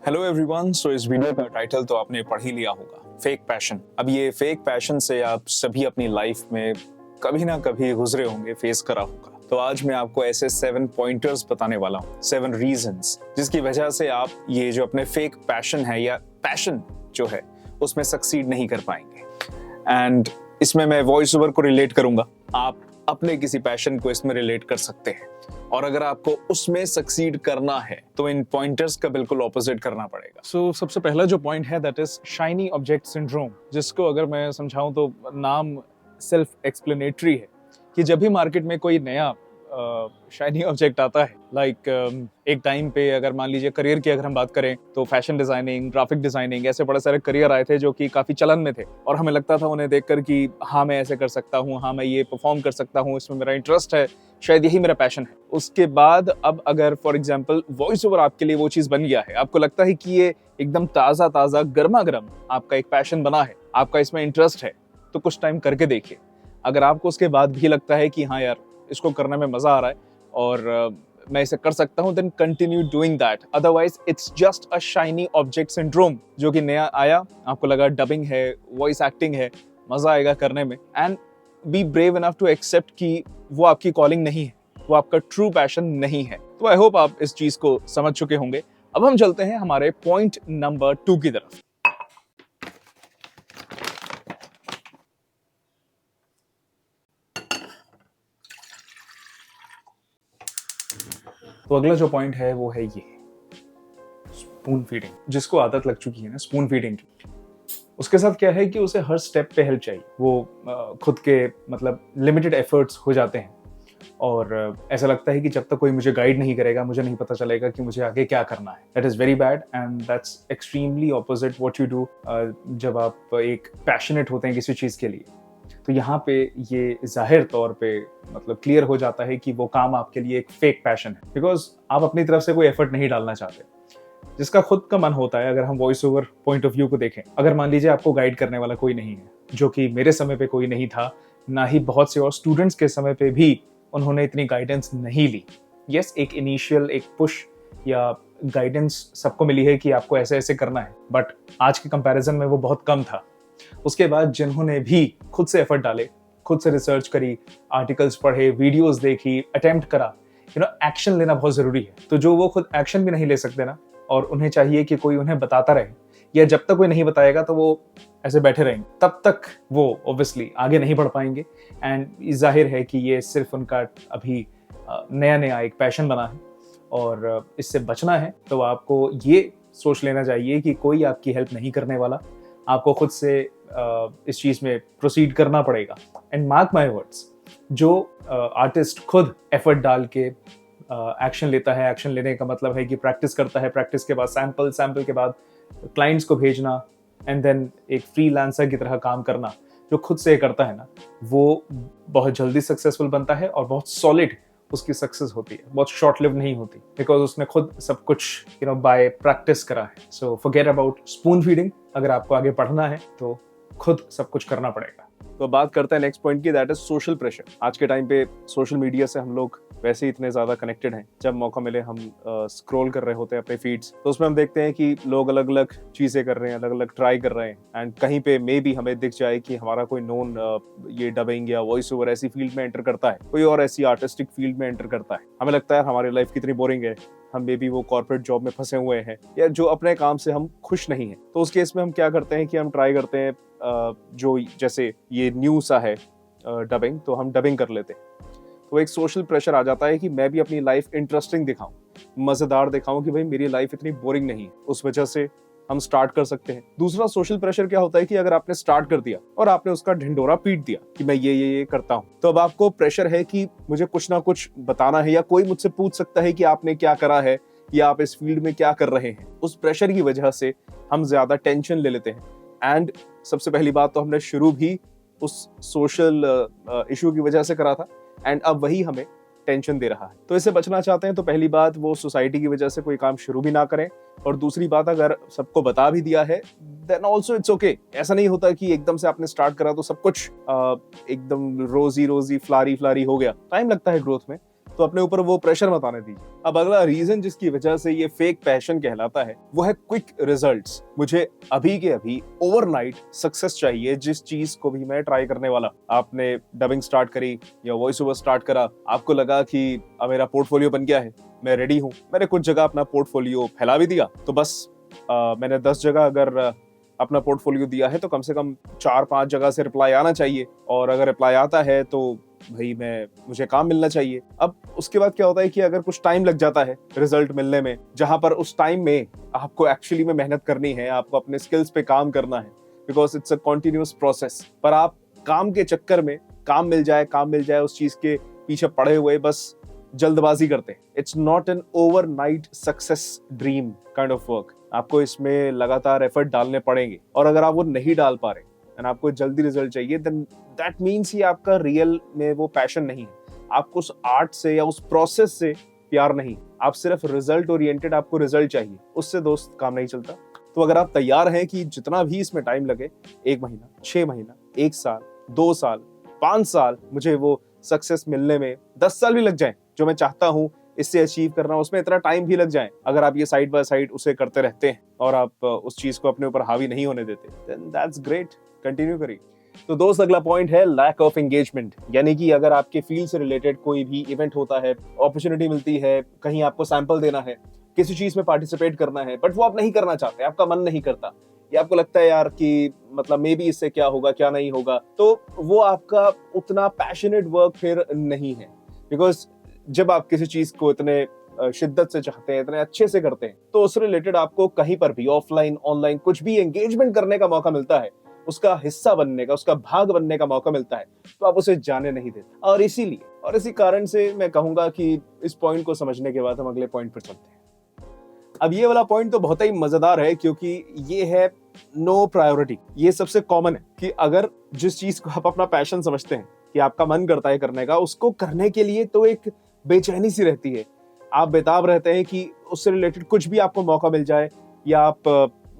Hello everyone. सो इस video का title तो आपने पढ़ ही लिया होगा, फेक पैशन। अब ये फेक पैशन से आप सभी अपनी लाइफ में कभी ना कभी गुजरे होंगे, फेस करा होगा। तो आज मैं आपको ऐसे 7 पॉइंटर्स बताने वाला हूँ, 7 रीजंस जिसकी वजह से आप ये जो अपने फेक पैशन है या पैशन जो है उसमें सक्सीड नहीं कर पाएंगे। एंड इसमें मैं वॉइस ओवर को रिलेट करूंगा, आप अपने किसी पैशन को इसमें रिलेट कर सकते हैं। और अगर आपको उसमें सक्सीड करना है तो इन पॉइंटर्स का बिल्कुल ऑपोजिट करना पड़ेगा। सबसे पहला जो पॉइंट है that is shiny object syndrome, जिसको अगर मैं समझाऊं तो नाम सेल्फ एक्सप्लेनेटरी है कि जब भी मार्केट में कोई नया शाइनी ऑब्जेक्ट आता है, एक टाइम पे अगर मान लीजिए करियर की अगर हम बात करें तो फैशन डिजाइनिंग, ग्राफिक डिजाइनिंग, ऐसे बड़े सारे करियर आए थे जो कि काफी चलन में थे और हमें लगता था उन्हें देखकर कि हाँ मैं ऐसे कर सकता हूँ, हाँ मैं ये परफॉर्म कर सकता हूँ, इसमें मेरा इंटरेस्ट है, शायद यही मेरा पैशन है। उसके बाद अब अगर फॉर एग्जाम्पल वॉइस ओवर आपके लिए वो चीज बन गया है, आपको लगता है कि ये एकदम ताजा ताजा गर्मा गर्म आपका एक पैशन बना है, आपका इसमें इंटरेस्ट है, तो कुछ टाइम करके देखिए। अगर आपको उसके बाद भी लगता है कि हाँ यार इसको करने में मजा आ रहा है और मैं इसे कर सकता हूं, then continue doing that. Otherwise it's just a shiny object syndrome जो कि नया आया, आपको लगा डबिंग है, वॉइस एक्टिंग है, मजा आएगा करने में, and be brave enough to accept कि वो आपकी कॉलिंग नहीं है, वो आपका ट्रू पैशन नहीं है। तो आई होप आप इस चीज को समझ चुके होंगे। अब हम चलते हैं हमारे पॉइंट नंबर 2 की तरफ। तो अगला जो पॉइंट है वो है ये स्पून फीडिंग। जिसको आदत लग चुकी है ना स्पून फीडिंग की, उसके साथ क्या है कि उसे हर स्टेप पे हेल्प चाहिए। वो खुद के मतलब लिमिटेड एफर्ट्स हो जाते हैं और ऐसा लगता है कि जब तक कोई मुझे गाइड नहीं करेगा मुझे नहीं पता चलेगा कि मुझे आगे क्या करना है। That is very bad and that's extremely opposite what you do. जब आप एक पैशनेट होते हैं किसी चीज के लिए तो यहाँ पे ये जाहिर तौर पे मतलब क्लियर हो जाता है कि वो काम आपके लिए एक फेक पैशन है, बिकॉज आप अपनी तरफ से कोई एफर्ट नहीं डालना चाहते जिसका खुद का मन होता है। अगर हम voice over point of view को देखें, अगर मान लीजिए आपको गाइड करने वाला कोई नहीं है, जो कि मेरे समय पे कोई नहीं था, ना ही बहुत से और स्टूडेंट्स के समय पे भी उन्होंने इतनी गाइडेंस नहीं ली। यस, एक इनिशियल एक पुश या गाइडेंस सबको मिली है कि आपको ऐसे ऐसे करना है, बट आज के कंपैरिजन में वो बहुत कम था। उसके बाद जिन्होंने भी खुद से एफर्ट डाले, खुद से रिसर्च करी, आर्टिकल्स पढ़े, वीडियोस देखी, अटेम्प्ट करा, एक्शन लेना बहुत जरूरी है। तो जो वो खुद एक्शन भी नहीं ले सकते ना, और उन्हें चाहिए कि कोई उन्हें बताता रहे, या जब तक कोई नहीं बताएगा तो वो ऐसे बैठे रहेंगे, तब तक वो ऑब्वियसली आगे नहीं बढ़ पाएंगे। एंड जाहिर है कि ये सिर्फ उनका अभी नया नया एक पैशन बना है और इससे बचना है तो आपको ये सोच लेना चाहिए कि कोई आपकी हेल्प नहीं करने वाला, आपको खुद से इस चीज में प्रोसीड करना पड़ेगा। एंड मार्क माय वर्ड्स, जो आर्टिस्ट खुद एफर्ट डाल के एक्शन लेता है, एक्शन लेने का मतलब है कि प्रैक्टिस करता है, प्रैक्टिस के बाद सैंपल के बाद क्लाइंट्स को भेजना, एंड देन एक फ्रीलांसर की तरह काम करना, जो खुद से करता है ना, वो बहुत जल्दी सक्सेसफुल बनता है और बहुत सॉलिड उसकी सक्सेस होती है, बहुत शॉर्ट लिव नहीं होती, बिकॉज उसने खुद सब कुछ बाय प्रैक्टिस करा है। So forget about spoon feeding. अगर आपको आगे पढ़ना है तो खुद सब कुछ करना पड़ेगा। तो बात करते हैं नेक्स्ट पॉइंट की, दैट इज सोशल प्रेशर। आज के टाइम पे सोशल मीडिया से हम लोग वैसे ही इतने ज्यादा कनेक्टेड हैं, जब मौका मिले हम स्क्रॉल कर रहे होते हैं अपने फीड्स, तो उसमें हम देखते हैं कि लोग अलग अलग चीजें कर रहे हैं, अलग अलग ट्राई कर रहे हैं, एंड कहीं पे मे भी हमें दिख जाए कि हमारा कोई नोन ये डबिंग या वॉइस ओवर ऐसी फील्ड में एंटर करता है, कोई और ऐसी आर्टिस्टिक फील्ड में एंटर करता है। हमें लगता है हमारी लाइफ कितनी बोरिंग है, हम मे बी वो कॉर्पोरेट जॉब में फंसे हुए हैं या जो अपने काम से हम खुश नहीं हैं। तो उस केस में हम क्या करते हैं कि हम ट्राई करते हैं जो जैसे ये न्यू सा है डबिंग, तो हम डबिंग कर लेते हैं। तो एक सोशल प्रेशर आ जाता है कि मैं भी अपनी लाइफ इंटरेस्टिंग दिखाऊं, मजेदार दिखाऊं, कि भाई मेरी लाइफ इतनी बोरिंग नहीं है। उस वजह से हम स्टार्ट कर सकते हैं। दूसरा सोशल प्रेशर क्या होता है कि अगर आपने स्टार्ट कर दिया और आपने उसका ढिंढोरा पीट दिया कि मैं ये करता हूं, तो अब आपको प्रेशर है कि मुझे कुछ ना कुछ बताना है, या कोई मुझसे पूछ सकता है कि आपने क्या करा है या आप इस फील्ड में क्या कर रहे हैं। उस प्रेशर की वजह से हम ज्यादा टेंशन ले लेते हैं। एंड सबसे पहली बात तो हमने शुरू भी उस सोशल इशू की वजह से करा था, एंड अब वही हमें टेंशन दे रहा है। तो इससे बचना चाहते हैं तो पहली बात, वो सोसाइटी की वजह से कोई काम शुरू भी ना करें, और दूसरी बात, अगर सबको बता भी दिया है देन ऑल्सो इट्स ओके। ऐसा नहीं होता कि एकदम से आपने स्टार्ट करा तो सब कुछ एकदम रोजी रोजी फ्लारी फ्लारी हो गया। टाइम लगता है ग्रोथ में, तो अपने ऊपर वो प्रेशर मत आने दीजिए। अब अगला रीजन जिसकी वजह से ये फेक पैशन कहलाता है वो है क्विक रिजल्ट्स। मुझे अभी के अभी ओवरनाइट सक्सेस चाहिए जिस चीज को भी मैं ट्राई करने वाला। आपने डबिंग स्टार्ट करी या वॉइस ओवर स्टार्ट करा, आपको लगा कि अब मेरा पोर्टफोलियो बन गया है, मैं रेडी हूँ, मैंने कुछ जगह अपना पोर्टफोलियो फैला भी दिया, तो बस मैंने 10 जगह अगर अपना पोर्टफोलियो दिया है तो कम से कम 4-5 जगह से रिप्लाई आना चाहिए, और अगर रिप्लाई आता है तो भाई मुझे काम मिलना चाहिए। अब उसके बाद क्या होता है कि अगर कुछ टाइम लग जाता है रिजल्ट मिलने में, जहां पर उस टाइम में आपको एक्चुअली में मेहनत करनी है, आपको अपने स्किल्स पे काम करना है, because it's a continuous process, पर आप काम के चक्कर में काम मिल जाए उस चीज के पीछे पड़े हुए बस जल्दबाजी करते हैं। It's not an overnight success dream kind of work. आपको इसमें लगातार एफर्ट डालने पड़ेंगे, और अगर आप वो नहीं डाल पा रहे एंड आपको जल्दी रिजल्ट चाहिए, देन दैट मीन्स ये आपका रियल में वो पैशन नहीं है। आपको उस आर्ट से या उस प्रोसेस से प्यार नहीं, आप सिर्फ रिजल्ट ओरिएंटेड, आपको रिजल्ट चाहिए, उससे दोस्त काम नहीं चलता। तो अगर आप तैयार हैं कि जितना भी इसमें टाइम लगे, 1 महीना, 6 महीना, 1 साल, 2 साल, 5 साल, मुझे वो सक्सेस मिलने में 10 साल भी लग जाए, जो मैं चाहता हूँ इससे अचीव करना, उसमें इतना टाइम भी लग जाए, अगर आप ये साइड बाय साइड उसे करते रहते हैं और आप उस चीज को अपने ऊपर हावी नहीं होने देते, देन दैट्स ग्रेट, कंटिन्यू करिए। तो दोस्त, अगला पॉइंट है लैक ऑफ एंगेजमेंट। यानी कि अगर आपके फील्ड से रिलेटेड कोई भी इवेंट होता है, अपॉर्चुनिटी मिलती है, कहीं आपको सैंपल देना है, किसी चीज में पार्टिसिपेट करना है, बट वो आप नहीं करना चाहते, आपका मन नहीं करता, या आपको लगता है यार कि मतलब मे बी इससे क्या होगा क्या नहीं होगा, तो वो आपका उतना पैशनेट वर्क फिर नहीं है। बिकॉज जब आप किसी चीज को इतने शिद्दत से चाहते हैं, इतने अच्छे से करते हैं, तो उससे रिलेटेड आपको कहीं पर भी ऑफलाइन ऑनलाइन कुछ भी एंगेजमेंट करने का मौका मिलता है, उसका हिस्सा बनने का, उसका भाग बनने का मौका मिलता है, तो आप उसे जाने नहीं देते। और इसी कारण से मैं कहूंगा कि इस पॉइंट को समझने के बाद हम अगले पॉइंट पर चलते हैं। अब ये वाला पॉइंट तो बहुत ही मजेदार है, क्योंकि ये है नो प्रायोरिटी। ये सबसे कॉमन है कि अगर जिस चीज को आप अपना पैशन समझते हैं, कि आपका मन करता है करने का, उसको करने के लिए तो एक बेचैनी सी रहती है, आप बेताब रहते हैं कि उससे रिलेटेड कुछ भी आपको मौका मिल जाए, या आप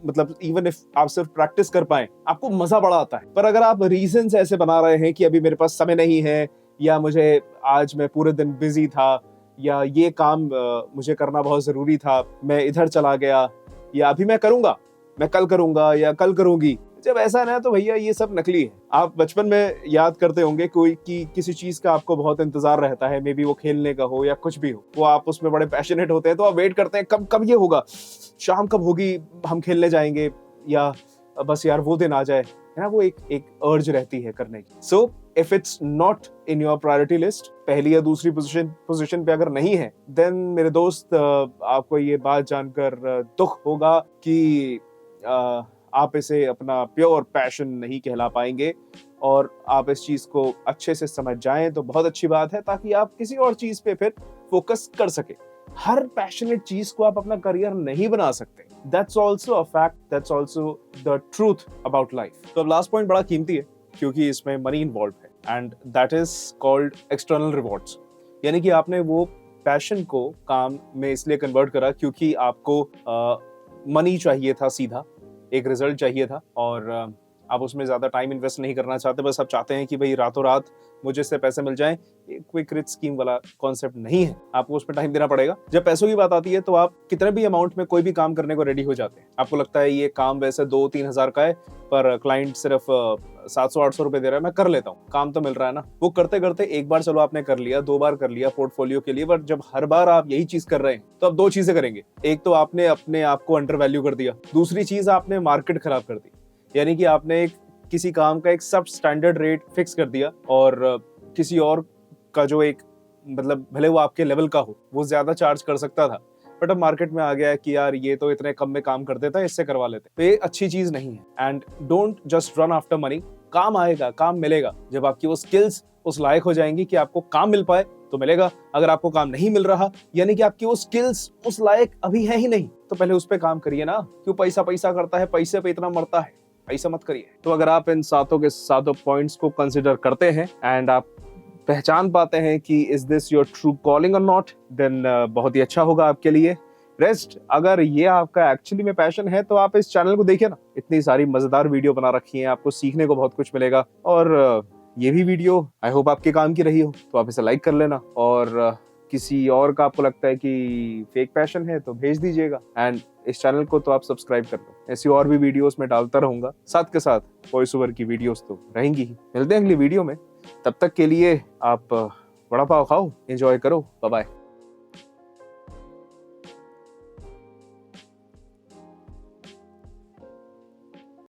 मतलब इवन इफ आप सिर्फ प्रैक्टिस कर पाए, आपको मजा बड़ा आता है। पर अगर आप रीजंस ऐसे बना रहे हैं कि अभी मेरे पास समय नहीं है, या मुझे आज मैं पूरे दिन बिजी था, या ये काम मुझे करना बहुत जरूरी था, मैं इधर चला गया, या अभी मैं करूंगा, मैं कल करूंगा या कल करूंगी, जब ऐसा ना, तो भैया ये सब नकली है। आप बचपन में याद करते होंगे कोई कि किसी चीज का आपको बहुत इंतजार रहता है, मे बी वो खेलने का हो या कुछ भी हो, वो आप उसमें बड़े पैशनेट होते हैं, तो आप वेट करते हैं कब कब ये होगा, शाम कब होगी, हम खेलने जाएंगे, या बस यार वो दिन आ जाए, है ना। वो एक अर्ज रहती है करने की। So if it's not in your priority list, पहली या दूसरी पोजीशन पे अगर नहीं है, देन मेरे दोस्त आपको ये बात जानकर दुख होगा कि आप इसे अपना प्योर पैशन नहीं कहला पाएंगे, और आप इस चीज को अच्छे से समझ जाएं तो बहुत अच्छी बात है, ताकि आप किसी और चीज पे फिर फोकस कर सके। हर पैशनेट चीज को आप अपना करियर नहीं बना सकते। That's also a fact, that's also the truth about life. तो अब लास्ट पॉइंट बड़ा कीमती है, क्योंकि इसमें मनी इन्वॉल्व है, and that is called external rewards. यानी कि आपने वो पैशन को काम में इसलिए कन्वर्ट करा क्योंकि आपको मनी चाहिए था, सीधा एक रिजल्ट चाहिए था, और आप उसमें ज्यादा टाइम इन्वेस्ट नहीं करना चाहते, बस आप चाहते हैं कि भाई रातों रात मुझे इससे पैसे मिल जाएं। एक क्विक रिच स्कीम वाला कॉन्सेप्ट नहीं है, आपको उसमें टाइम देना पड़ेगा। जब पैसों की बात आती है तो आप कितने भी अमाउंट में कोई भी काम करने को रेडी हो जाते हैं। आपको लगता है ये काम वैसे 2-3 हजार का है, पर क्लाइंट सिर्फ 700-800 रुपए दे रहा है, मैं कर लेता हूँ, काम तो मिल रहा है ना। वो करते करते एक बार चलो आपने कर लिया, 2 बार कर लिया पोर्टफोलियो के लिए, पर जब हर बार आप यही चीज कर रहे हैं, तो आप 2 चीजें करेंगे। एक तो आपने अपने आप को अंडर वैल्यू कर दिया, दूसरी चीज आपने मार्केट खराब कर दी। यानी कि आपने किसी काम का एक सब स्टैंडर्ड रेट फिक्स कर दिया, और किसी और का जो एक मतलब भले वो आपके लेवल का हो, वो ज्यादा चार्ज कर सकता था, बट अब मार्केट में आ गया है कि यार ये तो इतने कम में काम कर देता है, इससे करवा लेते। तो ये अच्छी चीज नहीं है। And don't just run after money. काम आएगा, काम मिलेगा, जब आपकी वो स्किल्स उस लायक हो जाएंगी कि आपको काम मिल पाए तो मिलेगा। अगर आपको काम नहीं मिल रहा, यानी कि आपकी वो स्किल्स उस लायक अभी है ही नहीं, तो पहले उस पर काम करिए ना। क्यों पैसा पैसा करता है, पैसे पे इतना मरता है, ऐसा मत करिए। तो अगर आप इन सातों के सातों पॉइंट्स को कंसिडर करते हैं एंड आप पहचान पाते हैं कि is this your true calling और नॉट, देन बहुत ही अच्छा होगा आपके लिए। रेस्ट, अगर ये आपका एक्चुअली में पैशन है तो आप इस चैनल को देखिए ना, इतनी सारी मजेदार वीडियो बना रखी है, आपको सीखने को बहुत कुछ मिलेगा। और ये भी वीडियो आई होप आपके काम की रही हो, तो आप इसे लाइक कर लेना और किसी और का आपको लगता है कि फेक पैशन है तो भेज दीजिएगा। एंड इस चैनल को तो आप सब्सक्राइब कर लो, ऐसी और भी वीडियोस मैं डालता रहूंगा, साथ के साथ वॉइस ओवर की वीडियोस तो रहेंगी ही। मिलते हैं अगली वीडियो में, तब तक के लिए आप वड़ा पाव खाओ, एंजॉय करो, बाय बाय।